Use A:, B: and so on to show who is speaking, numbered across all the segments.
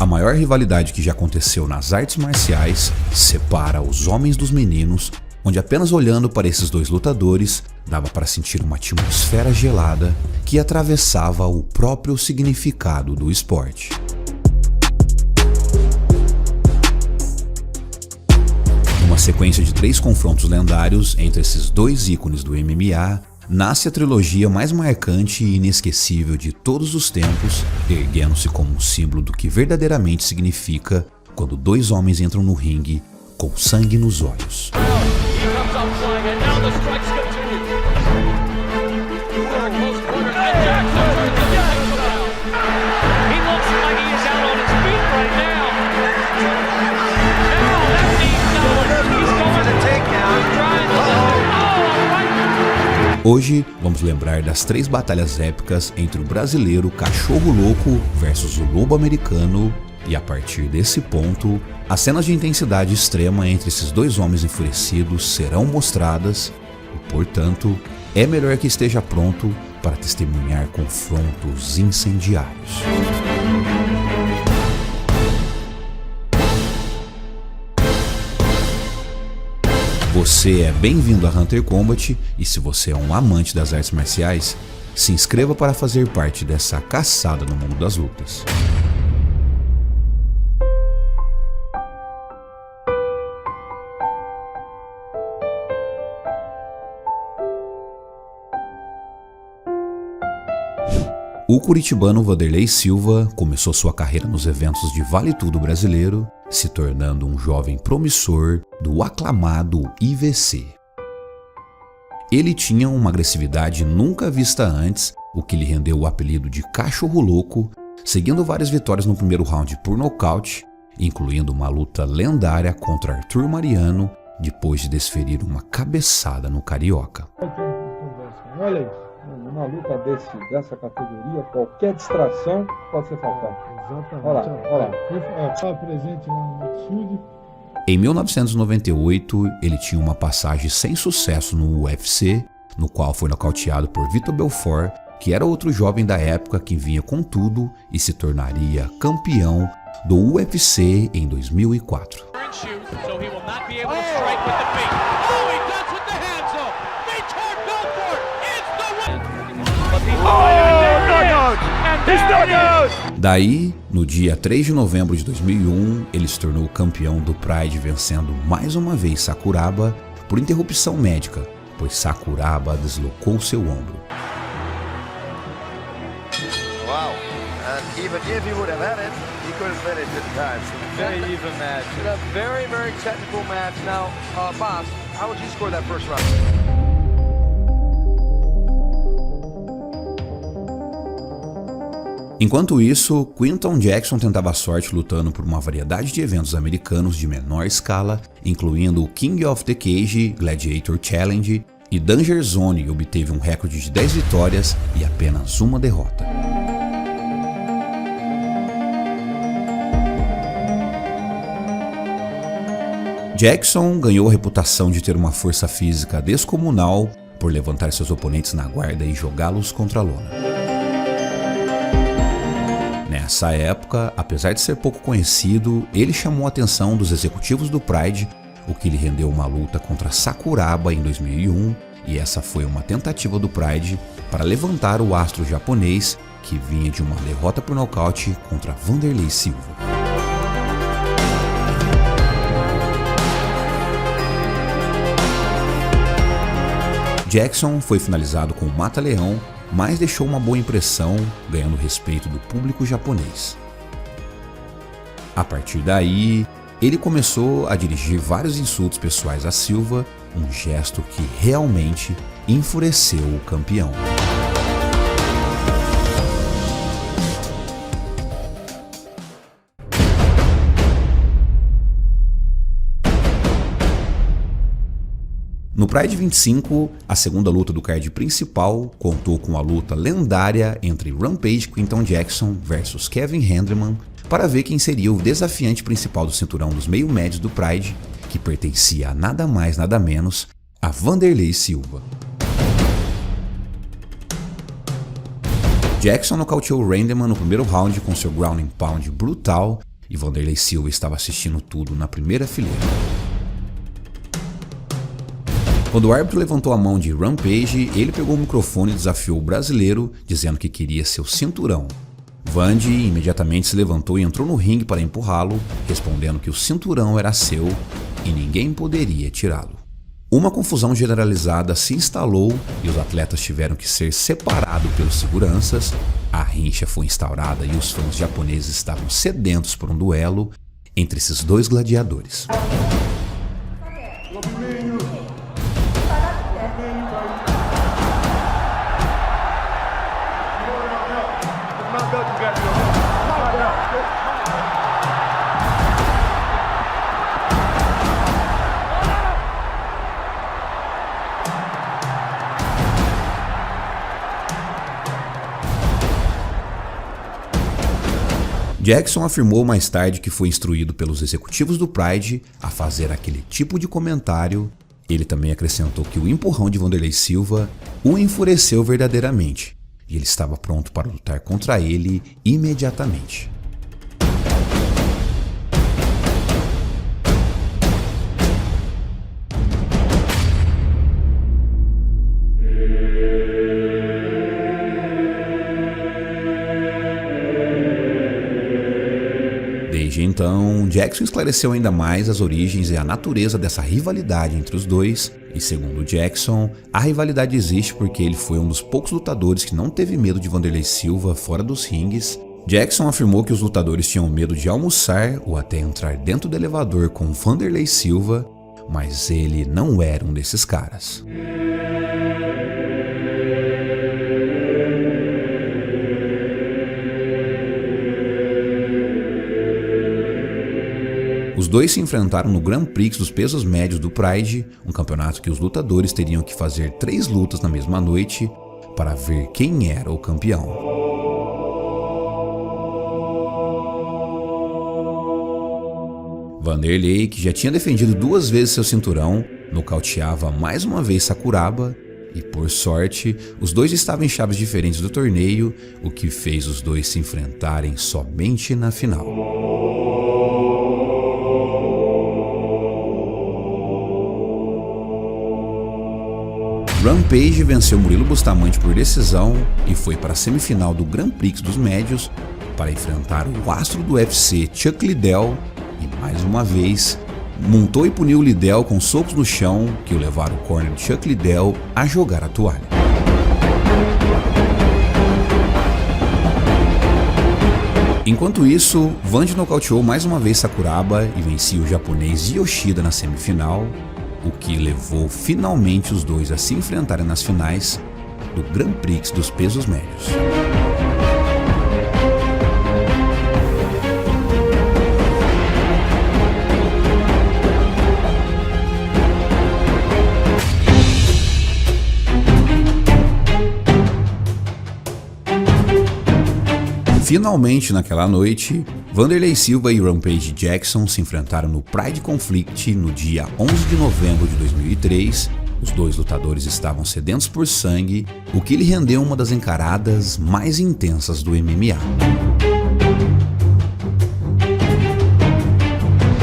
A: A maior rivalidade que já aconteceu nas artes marciais separa os homens dos meninos, onde apenas olhando para esses dois lutadores dava para sentir uma atmosfera gelada que atravessava o próprio significado do esporte. Numa sequência de 3 confrontos lendários entre esses dois ícones do MMA, nasce a trilogia mais marcante e inesquecível de todos os tempos, erguendo-se como um símbolo do que verdadeiramente significa quando dois homens entram no ringue com sangue nos olhos. Hoje vamos lembrar das 3 batalhas épicas entre o brasileiro Cachorro Louco versus o Lobo Americano, e a partir desse ponto, as cenas de intensidade extrema entre esses dois homens enfurecidos serão mostradas e, portanto, é melhor que esteja pronto para testemunhar confrontos incendiários. Você é bem-vindo a Hunter Combat, e se você é um amante das artes marciais, se inscreva para fazer parte dessa caçada no mundo das lutas. O curitibano Wanderlei Silva começou sua carreira nos eventos de Vale Tudo brasileiro, se tornando um jovem promissor do aclamado IVC. Ele tinha uma agressividade nunca vista antes, o que lhe rendeu o apelido de Cachorro Louco, seguindo várias vitórias no primeiro round por nocaute, incluindo uma luta lendária contra Arthur Mariano, depois de desferir uma cabeçada no Carioca.
B: Olha isso. Numa luta dessa categoria, qualquer distração pode ser fatal.
C: Exatamente.
B: Olha lá.
C: Eu estava presente no Matsuri.
A: Em 1998, ele tinha uma passagem sem sucesso no UFC, no qual foi nocauteado por Vitor Belfort, que era outro jovem da época que vinha com tudo e se tornaria campeão do UFC em 2004. Daí, no dia 3 de novembro de 2001, ele se tornou campeão do Pride, vencendo mais uma vez Sakuraba por interrupção médica, pois Sakuraba deslocou seu ombro.
D: Wow, and even if he would have had it, he could have finished it in time. Very even match. A very, very technical match. Now, Bob, how would you score that first round?
A: Enquanto isso, Quinton Jackson tentava a sorte lutando por uma variedade de eventos americanos de menor escala, incluindo o King of the Cage Gladiator Challenge e Danger Zone, e obteve um recorde de 10 vitórias e apenas uma derrota. Jackson ganhou a reputação de ter uma força física descomunal por levantar seus oponentes na guarda e jogá-los contra a lona. Nessa época, apesar de ser pouco conhecido, ele chamou a atenção dos executivos do Pride, o que lhe rendeu uma luta contra Sakuraba em 2001, e essa foi uma tentativa do Pride para levantar o astro japonês, que vinha de uma derrota por nocaute contra Wanderlei Silva. Jackson foi finalizado com um mata-leão, mas deixou uma boa impressão, ganhando o respeito do público japonês. A partir daí, ele começou a dirigir vários insultos pessoais a Silva, um gesto que realmente enfureceu o campeão. No Pride 25, a segunda luta do card principal contou com a luta lendária entre Rampage Quinton Jackson versus Kevin Hendrickman para ver quem seria o desafiante principal do cinturão dos meio-médios do Pride, que pertencia a nada mais nada menos a Wanderlei Silva. Jackson nocauteou Randleman no primeiro round com seu ground and pound brutal e Wanderlei Silva estava assistindo tudo na primeira fileira. Quando o árbitro levantou a mão de Rampage, ele pegou o microfone e desafiou o brasileiro, dizendo que queria seu cinturão. Wandy imediatamente se levantou e entrou no ringue para empurrá-lo, respondendo que o cinturão era seu e ninguém poderia tirá-lo. Uma confusão generalizada se instalou e os atletas tiveram que ser separados pelos seguranças. A rincha foi instaurada e os fãs japoneses estavam sedentos por um duelo entre esses dois gladiadores. Jackson afirmou mais tarde que foi instruído pelos executivos do Pride a fazer aquele tipo de comentário. Ele também acrescentou que o empurrão de Wanderlei Silva o enfureceu verdadeiramente e ele estava pronto para lutar contra ele imediatamente. Desde então, Jackson esclareceu ainda mais as origens e a natureza dessa rivalidade entre os dois, e segundo Jackson, a rivalidade existe porque ele foi um dos poucos lutadores que não teve medo de Wanderlei Silva fora dos ringues. Jackson afirmou que os lutadores tinham medo de almoçar ou até entrar dentro do elevador com Wanderlei Silva, mas ele não era um desses caras. Os dois se enfrentaram no Grand Prix dos pesos médios do Pride, um campeonato que os lutadores teriam que fazer 3 lutas na mesma noite para ver quem era o campeão. Wanderlei, que já tinha defendido 2 vezes seu cinturão, nocauteava mais uma vez Sakuraba e, por sorte, os dois estavam em chaves diferentes do torneio, o que fez os dois se enfrentarem somente na final. Rampage venceu Murilo Bustamante por decisão e foi para a semifinal do Grand Prix dos médios para enfrentar o astro do UFC Chuck Liddell e, mais uma vez, montou e puniu Liddell com socos no chão que o levaram o corner de Chuck Liddell a jogar a toalha. Enquanto isso, Wandy nocauteou mais uma vez Sakuraba e vencia o japonês Yoshida na semifinal, o que levou finalmente os dois a se enfrentarem nas finais do Grand Prix dos pesos médios. Finalmente, naquela noite, Wanderlei Silva e Rampage Jackson se enfrentaram no Pride Conflict no dia 11 de novembro de 2003. Os dois lutadores estavam sedentos por sangue, o que lhe rendeu uma das encaradas mais intensas do MMA.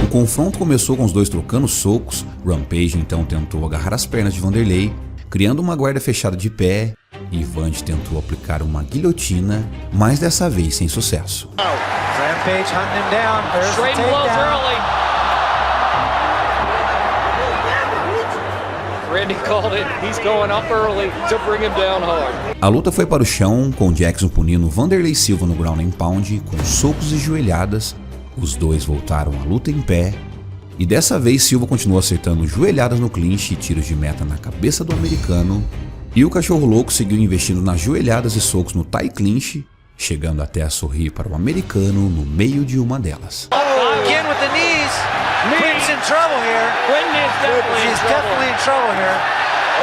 A: O confronto começou com os dois trocando socos. Rampage então tentou agarrar as pernas de Wanderlei, criando uma guarda fechada de pé, e Wandy tentou aplicar uma guilhotina, mas dessa vez sem sucesso.
E: Rampage hunting him down. There's the takedown. Randy called it. He's going up early to bring him down hard.
A: A luta foi para o chão, com Jackson punindo Wanderlei Silva no ground and pound com socos e joelhadas. Os dois voltaram à luta em pé, e dessa vez Silva continuou acertando joelhadas no clinch e tiros de meta na cabeça do americano. E o cachorro louco seguiu investindo nas joelhadas e socos no Thai clinch, chegando até a sorrir para o americano no meio de uma delas.
E: Again with the knees. Quinn's in trouble here. She's definitely in trouble here.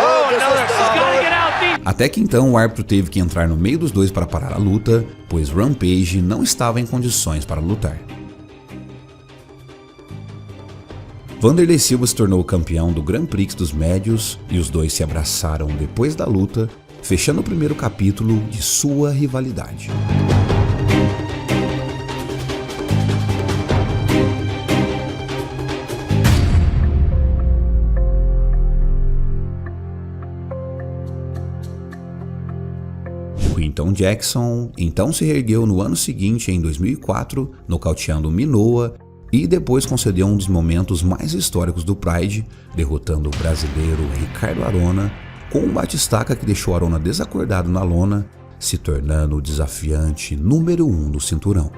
E: Oh, another song.
A: Até que então o árbitro teve que entrar no meio dos dois para parar a luta, pois Rampage não estava em condições para lutar. Wanderlei Silva se tornou campeão do Grand Prix dos médios e os dois se abraçaram depois da luta, fechando o primeiro capítulo de sua rivalidade. Quinton Jackson então se reergueu no ano seguinte, em 2004, nocauteando Minoa e depois concedeu um dos momentos mais históricos do Pride, derrotando o brasileiro Ricardo Arona com um batistaca que deixou Arona desacordado na lona, se tornando o desafiante número 1 do cinturão.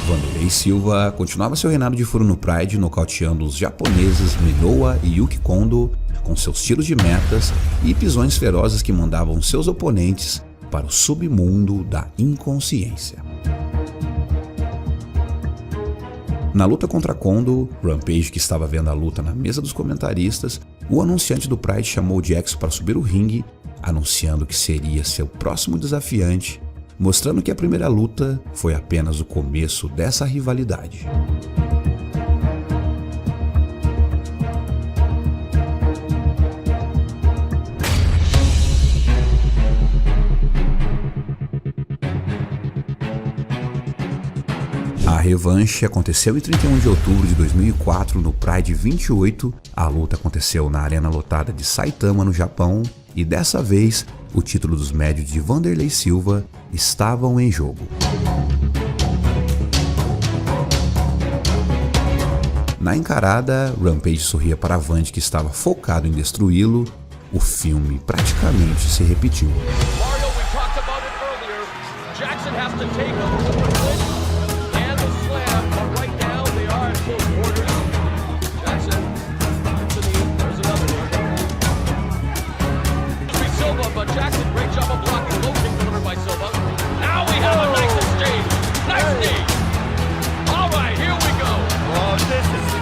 A: Wanderlei Silva continuava seu reinado de furo no Pride, nocauteando os japoneses Minoa e Yuki Kondo com seus tiros de metas e pisões ferozes que mandavam seus oponentes para o submundo da inconsciência. Na luta contra Kondo, Rampage, que estava vendo a luta na mesa dos comentaristas, o anunciante do Pride chamou Jackson para subir o ringue, anunciando que seria seu próximo desafiante, mostrando que a primeira luta foi apenas o começo dessa rivalidade. A revanche aconteceu em 31 de outubro de 2004 no Pride 28. A luta aconteceu na arena lotada de Saitama, no Japão, e dessa vez o título dos médios de Wanderlei Silva estavam em jogo. Na encarada, Rampage sorria para Vande, que estava focado em destruí-lo. O filme praticamente se repetiu.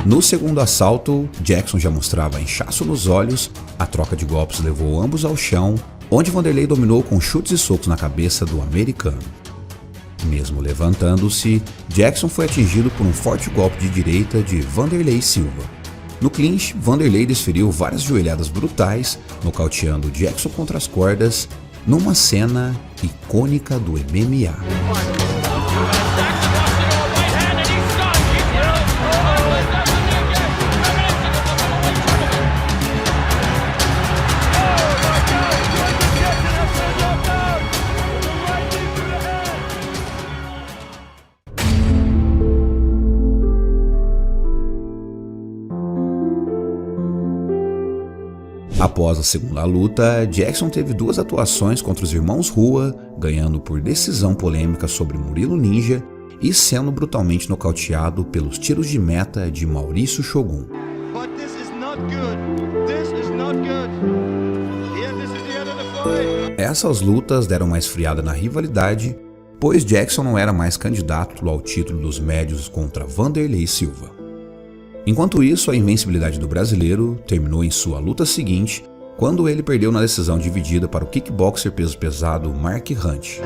A: No segundo assalto, Jackson já mostrava inchaço nos olhos, a troca de golpes levou ambos ao chão, onde Wanderlei dominou com chutes e socos na cabeça do americano. Mesmo levantando-se, Jackson foi atingido por um forte golpe de direita de Wanderlei Silva. No clinch, Wanderlei desferiu várias joelhadas brutais, nocauteando Jackson contra as cordas, numa cena icônica do MMA. Após a segunda luta, Jackson teve duas atuações contra os irmãos Rua, ganhando por decisão polêmica sobre Murilo Ninja e sendo brutalmente nocauteado pelos tiros de meta de Maurício Shogun. Essas lutas deram uma esfriada na rivalidade, pois Jackson não era mais candidato ao título dos médios contra Wanderlei Silva. Enquanto isso, a invencibilidade do brasileiro terminou em sua luta seguinte, quando ele perdeu na decisão dividida para o kickboxer peso pesado Mark Hunt.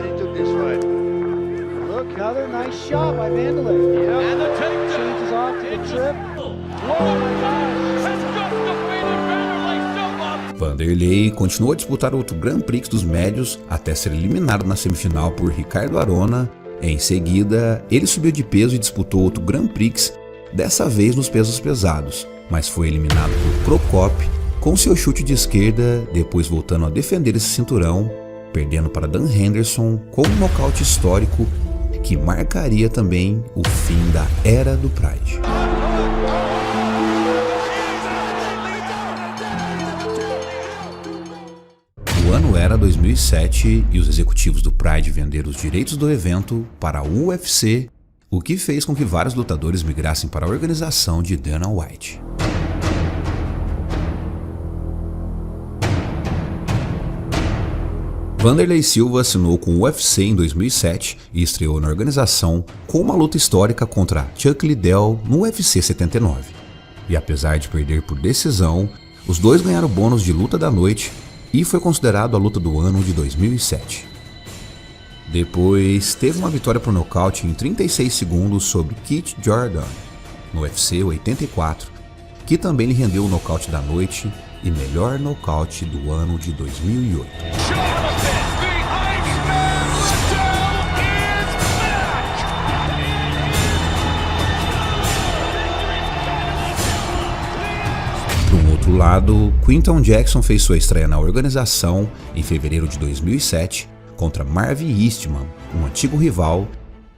A: Wanderlei continuou a disputar outro Grand Prix dos médios até ser eliminado na semifinal por Ricardo Arona. Em seguida, ele subiu de peso e disputou outro Grand Prix, dessa vez nos pesos pesados, mas foi eliminado por Procop com seu chute de esquerda, depois voltando a defender esse cinturão, perdendo para Dan Henderson com um nocaute histórico que marcaria também o fim da era do Pride. O ano era 2007 e os executivos do Pride venderam os direitos do evento para a UFC, o que fez com que vários lutadores migrassem para a organização de Dana White. Wanderlei Silva assinou com o UFC em 2007 e estreou na organização com uma luta histórica contra Chuck Liddell no UFC 79. E apesar de perder por decisão, os dois ganharam o bônus de luta da noite e foi considerado a luta do ano de 2007. Depois teve uma vitória por nocaute em 36 segundos sobre Keith Jordan no UFC 84, que também lhe rendeu o nocaute da noite e melhor nocaute do ano de 2008. Por um outro lado, Quinton Jackson fez sua estreia na organização em fevereiro de 2007 contra Marvin Eastman, um antigo rival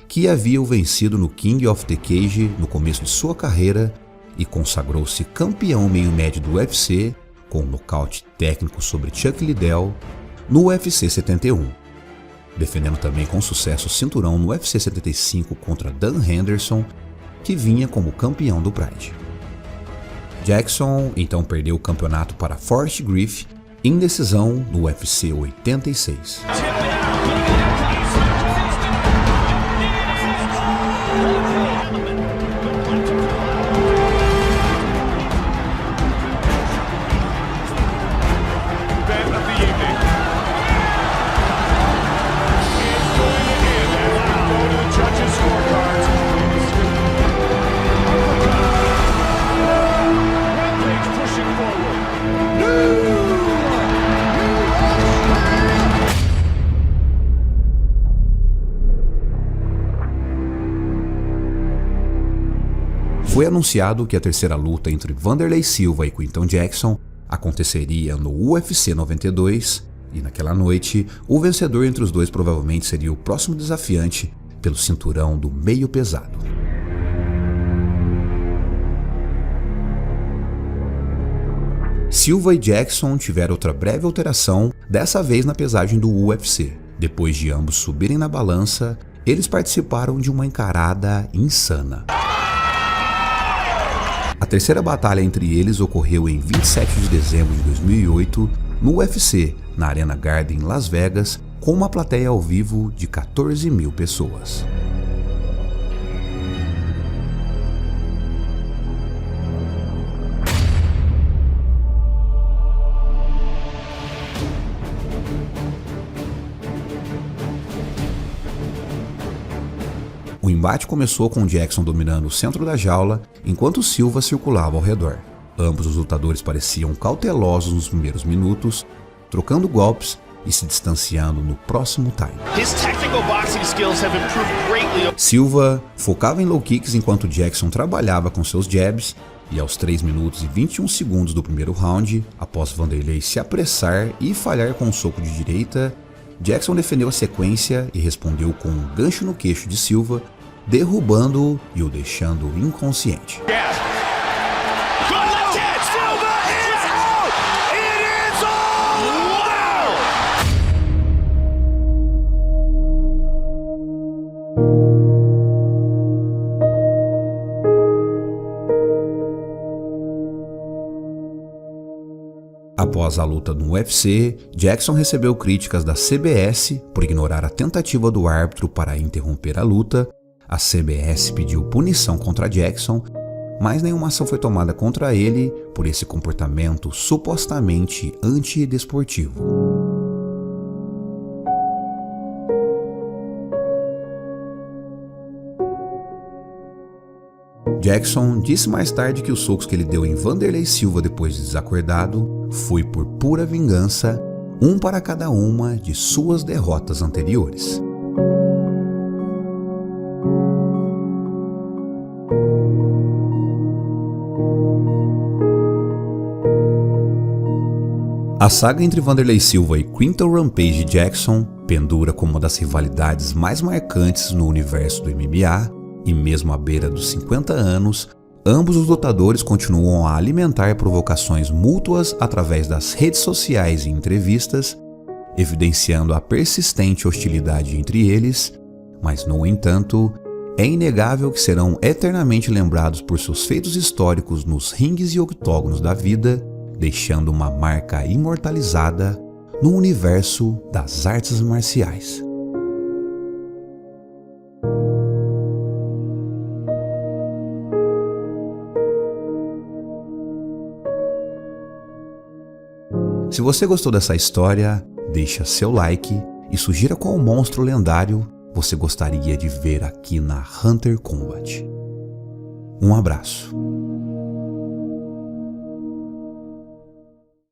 A: que havia o vencido no King of the Cage no começo de sua carreira e consagrou-se campeão meio-médio do UFC com um nocaute técnico sobre Chuck Liddell no UFC 71, defendendo também com sucesso o cinturão no UFC 75 contra Dan Henderson, que vinha como campeão do Pride. Jackson então perdeu o campeonato para Forrest Griffin em decisão no UFC 86. Foi anunciado que a terceira luta entre Wanderlei Silva e Quinton Jackson aconteceria no UFC 92 e naquela noite o vencedor entre os dois provavelmente seria o próximo desafiante pelo cinturão do meio pesado. Silva e Jackson tiveram outra breve alteração, dessa vez na pesagem do UFC. Depois de ambos subirem na balança, eles participaram de uma encarada insana. A terceira batalha entre eles ocorreu em 27 de dezembro de 2008 no UFC, na Arena Garden, em Las Vegas, com uma plateia ao vivo de 14 mil pessoas. O embate começou com Jackson dominando o centro da jaula, enquanto Silva circulava ao redor. Ambos os lutadores pareciam cautelosos nos primeiros minutos, trocando golpes e se distanciando no próximo time. Silva focava em low kicks enquanto Jackson trabalhava com seus jabs, e aos 3 minutos e 21 segundos do primeiro round, após Wanderlei se apressar e falhar com um soco de direita, Jackson defendeu a sequência e respondeu com um gancho no queixo de Silva, derrubando-o e o deixando inconsciente. Após a luta no UFC, Jackson recebeu críticas da CBS por ignorar a tentativa do árbitro para interromper a luta. A CBS pediu punição contra Jackson, mas nenhuma ação foi tomada contra ele por esse comportamento supostamente antidesportivo. Jackson disse mais tarde que os socos que ele deu em Wanderlei Silva depois de desacordado foi por pura vingança, um para cada uma de suas derrotas anteriores. A saga entre Wanderlei Silva e Quinton Rampage Jackson pendura como uma das rivalidades mais marcantes no universo do MMA, e mesmo à beira dos 50 anos, ambos os lutadores continuam a alimentar provocações mútuas através das redes sociais e entrevistas, evidenciando a persistente hostilidade entre eles, mas, no entanto, é inegável que serão eternamente lembrados por seus feitos históricos nos ringues e octógonos da vida, deixando uma marca imortalizada no universo das artes marciais. Se você gostou dessa história, deixa seu like e sugira qual monstro lendário você gostaria de ver aqui na Hunter Combat. Um abraço.